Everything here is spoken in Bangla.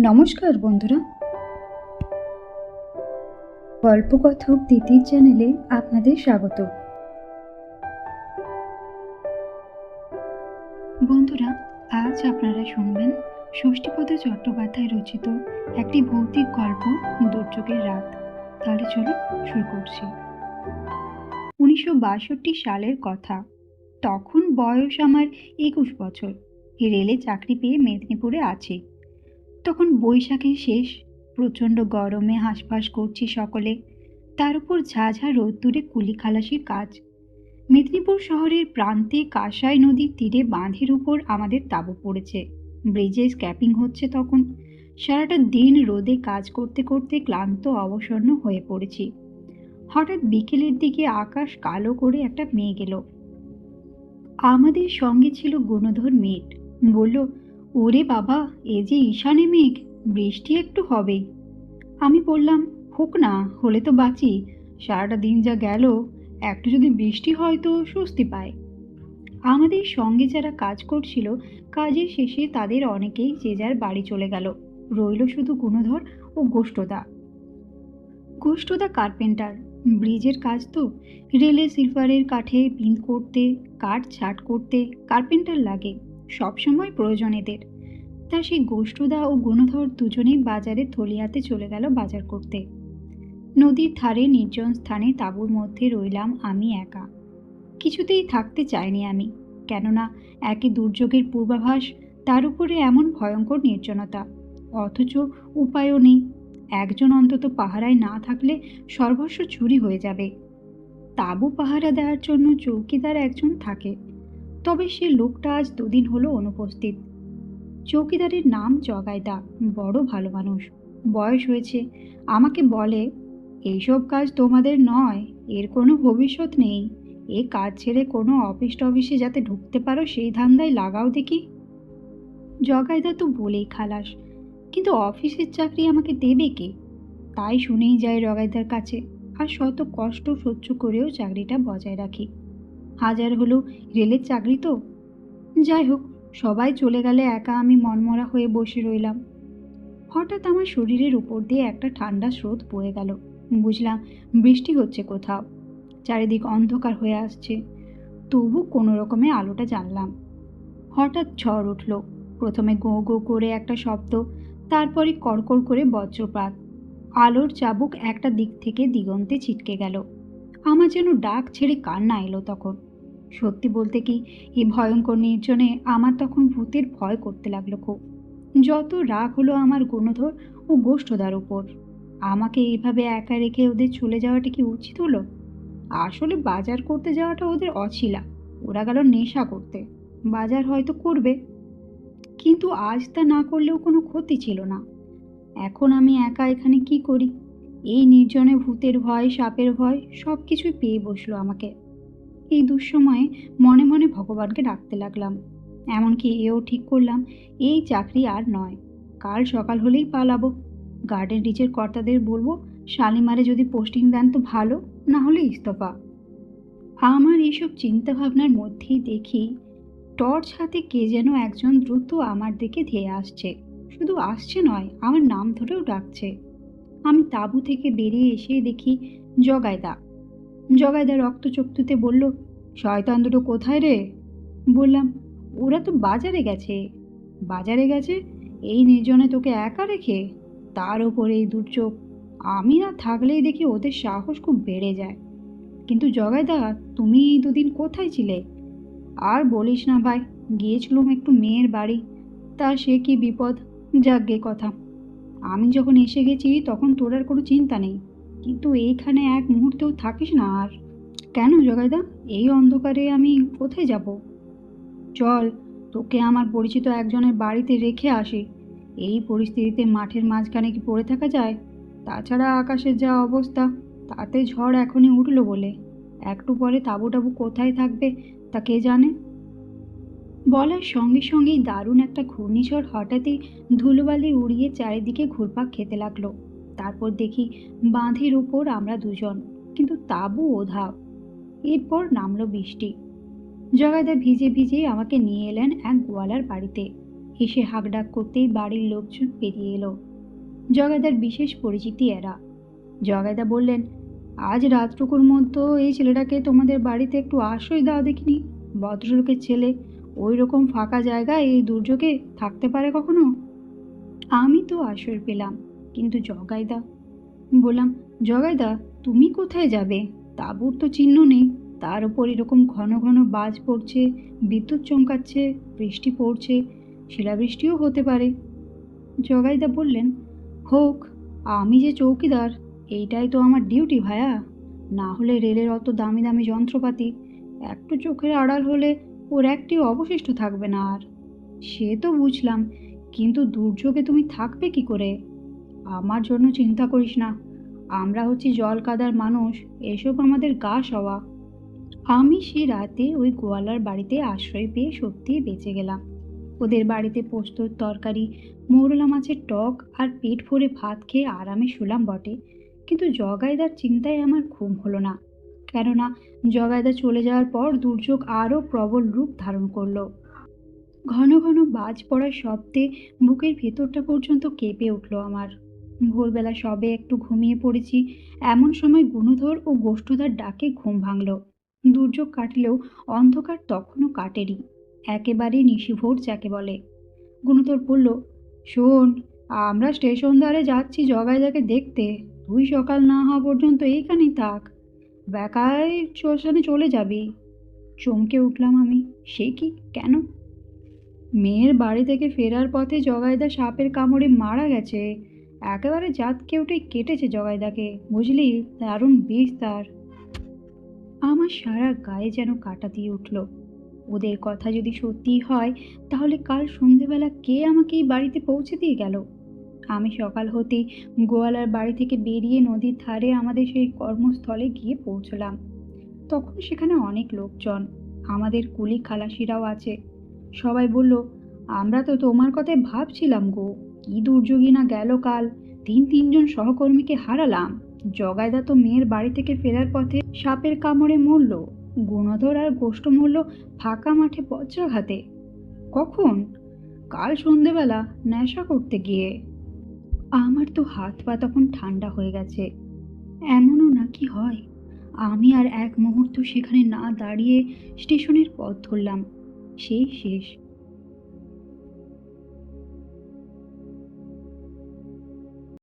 নমস্কার বন্ধুরা, গল্পকথক দিদির চ্যানেলে আপনাদের স্বাগত। বন্ধুরা, আজ আপনারা শুনবেন ষষ্ঠীপদ চট্টোপাধ্যায় রচিত একটি ভৌতিক গল্প, দুর্যোগের রাত। তাহলে চলুন শুরু করছি। 1962 সালের কথা। তখন বয়স আমার 21 বছর। রেলে চাকরি পেয়ে মেদিনীপুরে আছি। তখন বৈশাখের শেষ, প্রচণ্ড গরমে হাঁসফাঁস করছি সকলে। তার উপর ঝাঝা রোদ্দুরে কুলি খালাসির কাজ। মেদিনীপুর শহরের প্রান্তে কাঁসাই নদীর তীরে বাঁধের উপর আমাদের তাঁবু পড়েছে। ব্রিজে স্ক্যাপিং হচ্ছে তখন। সারাটা দিন রোদে কাজ করতে করতে ক্লান্ত অবসন্ন হয়ে পড়েছি। হঠাৎ বিকেলের দিকে আকাশ কালো করে একটা মেঘ এলো। আমাদের সঙ্গে ছিল গুণধর মেঘ। বলল, ওরে বাবা, এ যে ঈশানে মেঘ, বৃষ্টি একটু হবেই। আমি বললাম, হোক না, হলে তো বাঁচি। সারাটা দিন যা গেল, একটু যদি বৃষ্টি হয় তো স্বস্তি পায়। আমাদের সঙ্গে যারা কাজ করছিল, কাজের শেষে তাদের অনেকেই যে যার বাড়ি চলে গেল। রইল শুধু গুণধর ও গোষ্ঠদা। গোষ্ঠদা কার্পেন্টার। ব্রিজের কাজ তো, রেলে সিলভারের কাঠে পিন করতে, কাঠ ছাট করতে কার্পেন্টার লাগে, সবসময় প্রয়োজন এদের। তা সেই গোষ্ঠদা ও গুণধর দুজনেই বাজারে থলি হাতে চলে গেল বাজার করতে। নদীর ধারে নির্জন স্থানে তাঁবুর মধ্যে রইলাম আমি একা। কিছুতেই থাকতে চাইনি আমি, কেননা একই দুর্যোগের পূর্বাভাস, তার উপরে এমন ভয়ঙ্কর নির্জনতা। অথচ উপায়ও নেই। একজন অন্তত পাহারায় না থাকলে সর্বস্ব চুরি হয়ে যাবে। তাঁবু পাহারা দেওয়ার জন্য চৌকিদার একজন থাকে, তবে সে লোকটা আজ দুদিন হলো অনুপস্থিত। চৌকিদারের নাম জগাইদা, বড় ভালো মানুষ, বয়স হয়েছে। আমাকে বলে, এইসব কাজ তোমাদের নয়, এর কোনো ভবিষ্যৎ নেই। এ কাজ ছেড়ে কোনো অফিসে যাতে ঢুকতে পারো সেই ধান্দায় লাগাও দেখি। জগাইদা তো বলেই খালাস, কিন্তু অফিসের চাকরি আমাকে দেবে কে? তাই শুনেই যাই জগাইদার কাছে, আর শত কষ্ট সহ্য করেও চাকরিটা বজায় রাখি। হাজার হলো রেলের চাকরি তো। যাই হোক, সবাই চলে গেলে একা আমি মনমরা হয়ে বসে রইলাম। হঠাৎ আমার শরীরের উপর দিয়ে একটা ঠান্ডা স্রোত বয়ে গেল। বুঝলাম বৃষ্টি হচ্ছে কোথাও। চারিদিক অন্ধকার হয়ে আসছে, তবু কোনো রকমে আলোটা জ্বাললাম। হঠাৎ ঝড় উঠল। প্রথমে গো গো করে একটা শব্দ, তারপরই কড়কড় করে বজ্রপাত। আলোর চাবুক একটা দিক থেকে দিগন্তে ছিটকে গেল। আমার যেন ডাক ছেড়ে কান্না এলো তখন। সত্যি বলতে কি, এই ভয়ঙ্কর নির্জনে আমার তখন ভূতের ভয় করতে লাগলো খুব। যত রাগ হলো আমার গুণধর ও গোষ্ঠদার উপর। আমাকে এইভাবে একা রেখে ওদের চলে যাওয়াটা কি উচিত হলো? আসলে বাজার করতে যাওয়াটা ওদের অছিলা। ওরা গেল নেশা করতে। বাজার হয়তো করবে, কিন্তু আজ তা না করলেও কোনো ক্ষতি ছিল না। এখন আমি একা এখানে কি করি? এই নির্জনে ভূতের ভয়, সাপের ভয় সব কিছুই পেয়ে বসলো আমাকে। এই দুঃসময়ে মনে মনে ভগবানকে ডাকতে লাগলাম। এমনকি এও ঠিক করলাম, এই চাকরি আর নয়। কাল সকাল হলেই পালাবো। গার্ডেন রিচের কর্তাদের বলবো, শালিমারে যদি পোস্টিং দেন তো ভালো, না হলে ইস্তফা। আমার এইসব চিন্তাভাবনার মধ্যেই দেখি টর্চ হাতে কে যেন একজন দ্রুত আমার দিকে ধেয়ে আসছে। শুধু আসছে নয়, আমার নাম ধরেও ডাকছে। আমি তাঁবু থেকে বেরিয়ে এসে দেখি জগাইদা। জগাইদা রক্তচক্ষুতে বলল, শয়তান দুটো কোথায় রে? বললাম, ওরা তো বাজারে গেছে। বাজারে গেছে? এই নির্জনে তোকে একা রেখে? তার ওপরে এই দুর্যোগ। আমি না থাকলেই দেখি ওদের সাহস খুব বেড়ে যায়। কিন্তু জগাইদা, তুমি এই দুদিন কোথায় ছিলে? আর বলিস না ভাই, গিয়েছিলুম একটু মেয়ের বাড়ি। তা সে কি বিপদ, যাগ্গে কথা। আমি যখন এসে গেছি তখন তোর আর কোনো চিন্তা নেই, কিন্তু এইখানে এক মুহূর্তেও থাকিস না আর। কেন জগাইদা, এই অন্ধকারে আমি কোথায় যাব? চল, তোকে আমার পরিচিত একজনের বাড়িতে রেখে আসি। এই পরিস্থিতিতে মাঠের মাঝখানে কি পড়ে থাকা যায়? তাছাড়া আকাশের যা অবস্থা, তাতে ঝড় এখনই উঠলো বলে একটু পরে তাঁবু টাবু কোথায় থাকবে তা কে জানে। বলার সঙ্গে সঙ্গেই দারুণ একটা ঘূর্ণিঝড় হঠাৎই ধুলোবালি উড়িয়ে চারিদিকে ঘুরপাক খেতে লাগলো। তারপর দেখি বাঁধের উপর আমরা দুজন, কিন্তু তাঁবু ওধাও। এরপর নামলো বৃষ্টি। জগাদা ভিজে ভিজে আমাকে নিয়ে এলেন এক গোয়ালার বাড়িতে। হেসে হাঁকডাক করতেই বাড়ির লোকজন পেরিয়ে এলো। জগাইদার বিশেষ পরিচিতি এরা। জগাইদা বললেন, আজ রাতটুকুর মধ্যে এই ছেলেটাকে তোমাদের বাড়িতে একটু আশ্রয় দাও দেখিনি। ভদ্রলোকের ছেলে ওই রকম ফাঁকা জায়গায় এই দুর্যোগে থাকতে পারে কখনো? আমি তো আশ্রয় পেলাম, কিন্তু জগাইদা? বললাম, জগাইদা তুমি কোথায় যাবে? তাঁবুর তো চিহ্ন নেই, তার উপর এরকম ঘন ঘন বাজ পড়ছে, বিদ্যুৎ চমকাচ্ছে, বৃষ্টি পড়ছে, শিলাবৃষ্টিও হতে পারে। জগাইদা বললেন, হোক, আমি যে চৌকিদার, এইটাই তো আমার ডিউটি ভায়া। না হলে রেলের অত দামি দামি যন্ত্রপাতি একটু চোখের আড়াল হলে ওর একটিও অবশিষ্ট থাকবে না আর। সে তো বুঝলাম, কিন্তু দুর্যোগে তুমি থাকবে কি করে? আমার জন্য চিন্তা করিস না, আমরা হচ্ছি জল কাদার মানুষ, এসব আমাদের গা সওয়া। আমি সে রাতে ওই গোয়ালার বাড়িতে আশ্রয় পেয়ে সত্যিই বেঁচে গেলাম। ওদের বাড়িতে পোস্তর তরকারি, মৌরলা মাছের টক আর পেট ভরে ভাত খেয়ে আরামে শুলাম বটে, কিন্তু জগাইদার চিন্তায় আমার ঘুম হলো না। কেননা জগাইদা চলে যাওয়ার পর দুর্যোগ আরও প্রবল রূপ ধারণ করলো। ঘন ঘন বাজ পড়ার শব্দে বুকের ভেতরটা পর্যন্ত কেঁপে উঠল আমার। ভোরবেলা সবে একটু ঘুমিয়ে পড়েছি, এমন সময় গুণধর ও গোষ্ঠধর ডাকে ঘুম ভাঙল। দুর্যোগ কাটলেও অন্ধকার তখনও কাটেনি, একেবারে নিশিভোর যাকে বলে। গুণধর বলল, শোন, আমরা স্টেশন ধারে যাচ্ছি জগাইদাকে দেখতে, তুই সকাল না হওয়া পর্যন্ত এইখানেই থাক, বেকায় শ্মশানে চলে যাবি। চমকে উঠলাম আমি, সে কি, কেন? মেয়ের বাড়ি থেকে ফেরার পথে জগাইদা সাপের কামড়ে মারা গেছে, একেবারে জাত কেউটেই কেটেছে জগাইদাকে, বুঝলি, দারুণ বিষ তার। আমার সারা গায়ে যেন কাঁটা দিয়ে উঠল। ওদের কথা যদি সত্যিই হয়, তাহলে কাল সন্ধেবেলা কে আমাকে এই বাড়িতে পৌঁছে দিয়ে গেল? আমি সকাল হতেই গোয়ালার বাড়ি থেকে বেরিয়ে নদীর ধারে আমাদের সেই কর্মস্থলে গিয়ে পৌঁছলাম। তখন সেখানে অনেক লোকজন, আমাদের কুলি খালাসিরাও আছে। সবাই বলল, আমরা তো তোমার কথায় ভাবছিলাম গো, কি দুর্যোগই না গেল কাল, তিনজন সহকর্মীকে হারালাম। জগাইদা তো মেয়ের বাড়ি থেকে ফেরার পথে সাপের কামড়ে মরল, গুণধর আর গোষ্ঠ মরল ফাঁকা মাঠে বজ্রাঘাতে। কখন? কাল সন্ধেবেলা নেশা করতে গিয়ে। আমার তো হাত পা তখন ঠান্ডা হয়ে গেছে। এমনও নাকি হয়? আমি আর এক মুহূর্ত সেখানে না দাঁড়িয়ে স্টেশনের পথ ধরলাম। সেই শেষ।